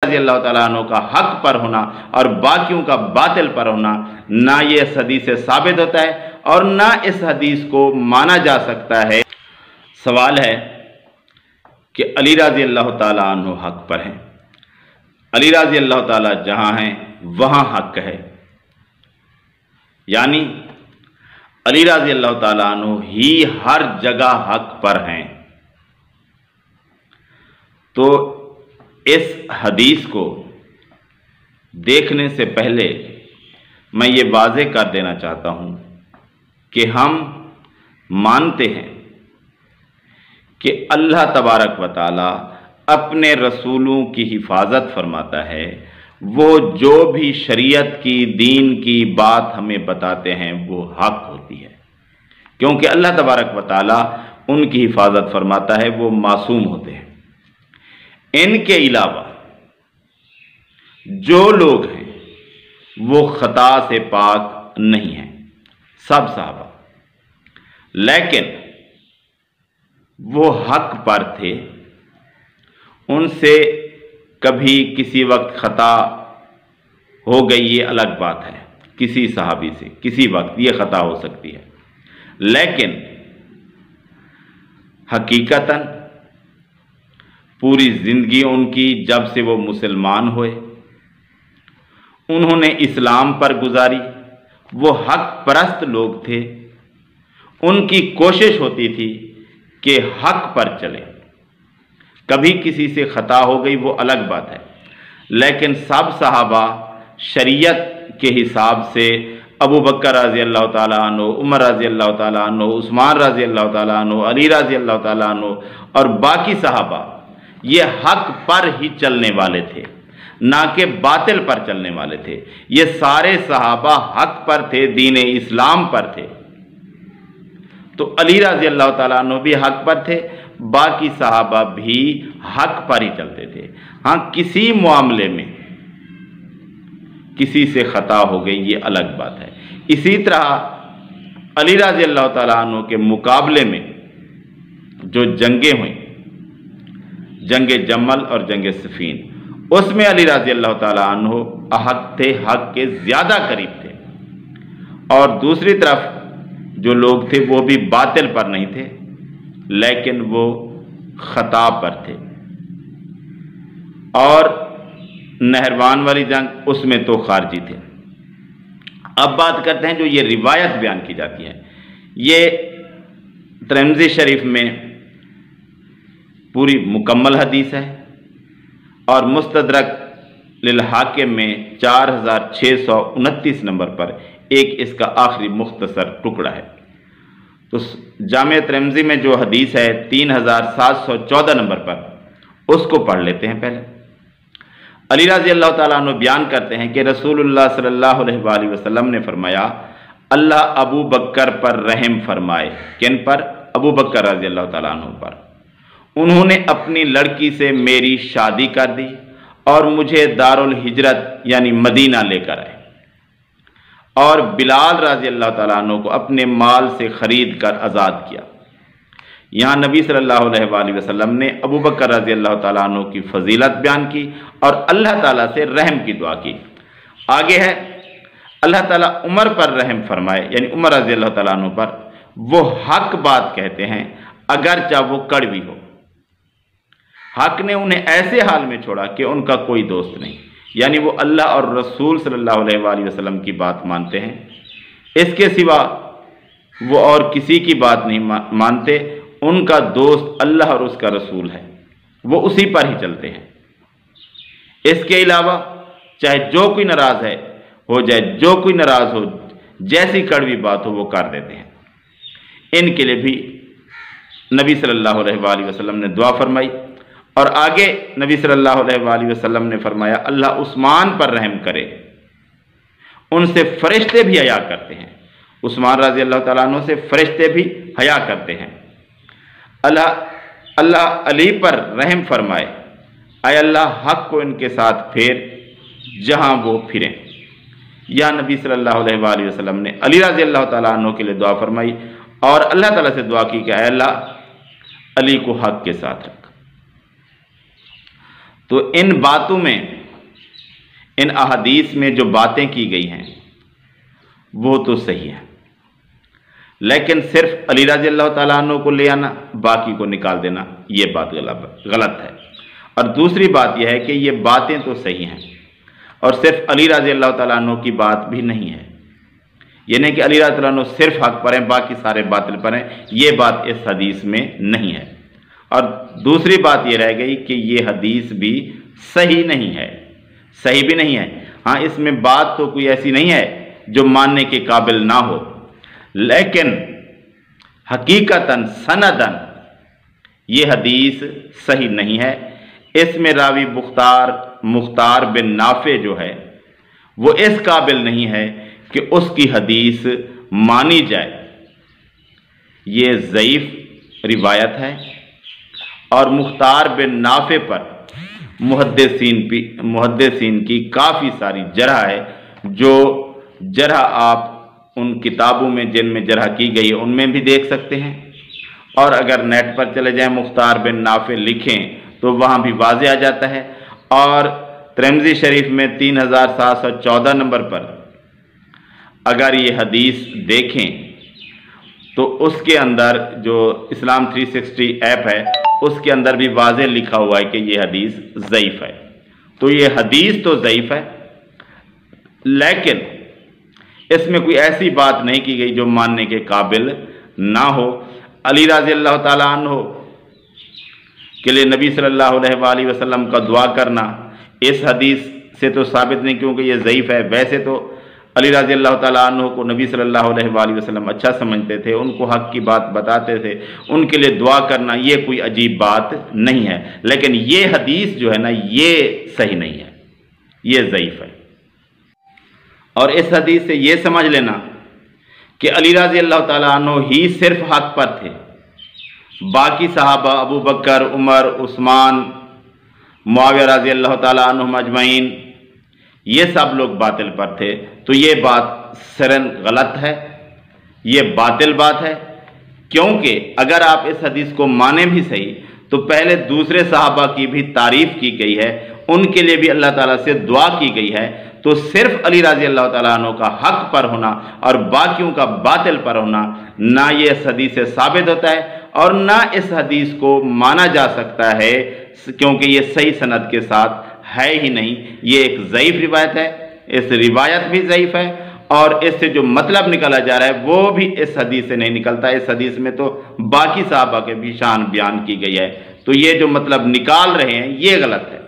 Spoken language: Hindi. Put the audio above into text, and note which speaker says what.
Speaker 1: रज़ी अल्लाह ताला अन्हु का हक पर होना और बाकियों का बातिल पर होना, ना ये इस हदीस से साबित होता है और ना इस हदीस को माना जा सकता है। सवाल है कि अली रज़ी अल्लाह ताला अन्हु हक पर हैं। अली रज़ी अल्लाह ताला जहाँ हैं वहाँ हक है, यानी अली रज़ी अल्लाह ताला अन्हु ही हर जगह हक पर हैं। तो इस हदीस को देखने से पहले मैं ये वाज़े कर देना चाहता हूँ कि हम मानते हैं कि अल्लाह तबारक व तआला अपने रसूलों की हिफाजत फरमाता है। वो जो भी शरीयत की, दीन की बात हमें बताते हैं वो हक होती है, क्योंकि अल्लाह तबारक व तआला उनकी हिफाजत फरमाता है, वो मासूम होते हैं। इनके अलावा जो लोग हैं वो खता से पाक नहीं हैं, सब सहाबा, लेकिन वो हक पर थे। उनसे कभी किसी वक्त खता हो गई, ये अलग बात है, किसी सहाबी से किसी वक्त ये खता हो सकती है, लेकिन हकीकतन पूरी ज़िंदगी उनकी, जब से वो मुसलमान हुए, उन्होंने इस्लाम पर गुजारी। वो हक परस्त लोग थे, उनकी कोशिश होती थी कि हक पर चले। कभी किसी से खता हो गई वो अलग बात है, लेकिन सब सहाबा शरीयत के हिसाब से अबू बकर रज़ी अल्लाह ताला अन्हु, उमर रज़ी अल्लाह ताला अन्हु, उस्मान रज़ी अल्लाह ताला अन्हु, अली रज़ी अल्लाह ताला अन्हु और बाकी सहाबा ये हक पर ही चलने वाले थे, ना कि बातिल पर चलने वाले थे। ये सारे सहाबा हक पर थे, दीन इस्लाम पर थे। तो अली रज़ी अल्लाह ताला अन्हु भी हक पर थे, बाकी सहाबा भी हक पर ही चलते थे। हाँ, किसी मामले में किसी से खता हो गई ये अलग बात है। इसी तरह अली रज़ी अल्लाह ताला अन्हु के मुकाबले में जो जंगें हुई, जंगे जमल और जंगे सफ़ीन, उसमें अली रज़ी अल्लाह ताला अन्हु हक थे, हक के ज़्यादा करीब थे। और दूसरी तरफ जो लोग थे वो भी बातिल पर नहीं थे, लेकिन वो खता पर थे। और नहरवान वाली जंग, उसमें तो खारजी थे। अब बात करते हैं जो ये रिवायत बयान की जाती है। ये तिरमिज़ी शरीफ में पूरी मुकम्मल हदीस है और मुस्तदरक लिल हाकिम में 4629 नंबर पर एक इसका आखिरी मुख्तसर टुकड़ा है। तो जामे तिरमिज़ी में जो हदीस है 3714 नंबर पर, उसको पढ़ लेते हैं। पहले अली रज़ी अल्लाह ताला अन्हु बयान करते हैं कि रसूलुल्लाह सल्लल्लाहु अलैहि वसल्लम ने फरमाया, अल्लाह अबू बकर पर रहम फरमाए। किन पर? अबू बकर रज़ी अल्लाह ताला अन्हु पर। उन्होंने अपनी लड़की से मेरी शादी कर दी और मुझे दारुल हिजरत यानी मदीना लेकर आए, और बिलाल रज़ी अल्लाह ताला अन्हु को अपने माल से खरीद कर आज़ाद किया। यहाँ नबी सल्लल्लाहु अलैहि वसल्लम ने अबू बकर रज़ी अल्लाह ताला अन्हु की फजीलत बयान की और अल्लाह ताला से रहम की दुआ की। आगे है, अल्लाह ताला उमर पर रहम फरमाए, यानी उमर रज़ी अल्लाह ताला अन्हु पर। वो हक बात कहते हैं अगरचे वो कड़वी हो। हक ने उन्हें ऐसे हाल में छोड़ा कि उनका कोई दोस्त नहीं, यानी वो अल्लाह और रसूल सल्लल्लाहु अलैहि वसल्लम की बात मानते हैं, इसके सिवा वो और किसी की बात नहीं मानते। उनका दोस्त अल्लाह और उसका रसूल है, वो उसी पर ही चलते हैं। इसके अलावा चाहे जो कोई नाराज है हो जाए, जो कोई नाराज हो, जैसी कड़वी बात हो वो कर देते हैं। इनके लिए भी नबी सल्लल्लाहु अलैहि वसल्लम ने दुआ फरमाई। और आगे नबी सल्लल्लाहु अलैहि वसल्लम ने फरमाया, अल्लाह उस्मान पर रहम करे, उनसे फरिश्ते भी हया करते हैं। उस्मान रज़ी अल्लाह ताला अन्हु से फरिश्ते भी हया करते हैं। अल्लाह अली पर रहम फरमाए, आय अल्लाह हक को इनके साथ फेर जहां वो फिरें। या नबी सल्लल्लाहु अलैहि वसल्लम ने अली रज़ी अल्लाह ताला अन्हु के लिए दुआ फरमाई और अल्लाह ताला से दुआ की कि आय अल्लाह अली को हक के साथ रख। तो इन बातों में इन अहादीस में जो बातें की गई हैं वो तो सही है, लेकिन सिर्फ अली रज़ी अल्लाह ताला अन्हु को ले आना, बाकी को निकाल देना, ये बात गलत है। और दूसरी बात यह है कि ये बातें तो सही हैं और सिर्फ अली रज़ी अल्लाह ताला अन्हु की बात भी नहीं है। ये नहीं कि अली रज़ी अल्लाह अन्हु सिर्फ हक पर हैं, बाकी सारे बातिल पर हैं, ये बात इस हदीस में नहीं है। और दूसरी बात ये रह गई कि ये हदीस भी सही नहीं है, सही भी नहीं है। हाँ, इसमें बात तो कोई ऐसी नहीं है जो मानने के काबिल ना हो, लेकिन हकीकतन सनदन ये हदीस सही नहीं है। इसमें रावी मुख्तार बिन नाफे जो है वो इस काबिल नहीं है कि उसकी हदीस मानी जाए। ये ज़ईफ रिवायत है और मुख्तार बिन नाफे पर मुहद्दिसीन की काफ़ी सारी जरह है, जो जरह आप उन किताबों में जिनमें जरह की गई है उनमें भी देख सकते हैं। और अगर नेट पर चले जाएं मुख्तार बिन नाफे लिखें तो वहाँ भी वाज़ेह आ जाता है। और तिरमिज़ी शरीफ में 3714 नंबर पर अगर ये हदीस देखें तो उसके अंदर जो इस्लाम 360 ऐप है उसके अंदर भी वाज़ेह लिखा हुआ है कि ये हदीस ज़ईफ़ है। तो ये हदीस तो ज़ईफ़ है, लेकिन इसमें कोई ऐसी बात नहीं की गई जो मानने के काबिल ना हो। अली रज़ी अल्लाह ताला अन्हु के लिए नबी सल्लल्लाहु अलैहि वसल्लम का दुआ करना इस हदीस से तो साबित नहीं, क्योंकि ये ज़ईफ़ है। वैसे तो अली रज़ी अल्लाह ताला अन्हु को नबी सल्लल्लाहु अलैहि वसल्लम अच्छा समझते थे, उनको हक़ की बात बताते थे, उनके लिए दुआ करना ये कोई अजीब बात नहीं है। लेकिन ये हदीस जो है ना, ये सही नहीं है, ये ज़ईफ़ है। और इस हदीस से ये समझ लेना कि अली रज़ी अल्लाह ताला अन्हु ही सिर्फ हक़ पर थे, बाकी सहाबा अबू बकर, उमर, उस्मान, मुआविया रज़ी अल्लाह ताला अन्हुम अजमईन ये सब लोग बातिल पर थे। तो ये बात सरन गलत है, ये बातिल बात है। क्योंकि अगर आप इस हदीस को माने भी सही तो पहले दूसरे सहाबा की भी तारीफ़ की गई है, उनके लिए भी अल्लाह ताला से दुआ की गई है। तो सिर्फ अली रज़ी अल्लाह ताला अन्हु का हक़ पर होना और बाकियों का बातिल पर होना, ना ये इस हदीस से साबित होता है और ना इस हदीस को माना जा सकता है, क्योंकि ये सही सनद के साथ है ही नहीं। ये एक ज़ईफ़ रिवायत है, इस रिवायत भी ज़ईफ़ है और इससे जो मतलब निकाला जा रहा है वो भी इस हदीस से नहीं निकलता। इस हदीस में तो बाकी सहाबा के भी शान बयान की गई है, तो ये जो मतलब निकाल रहे हैं ये गलत है।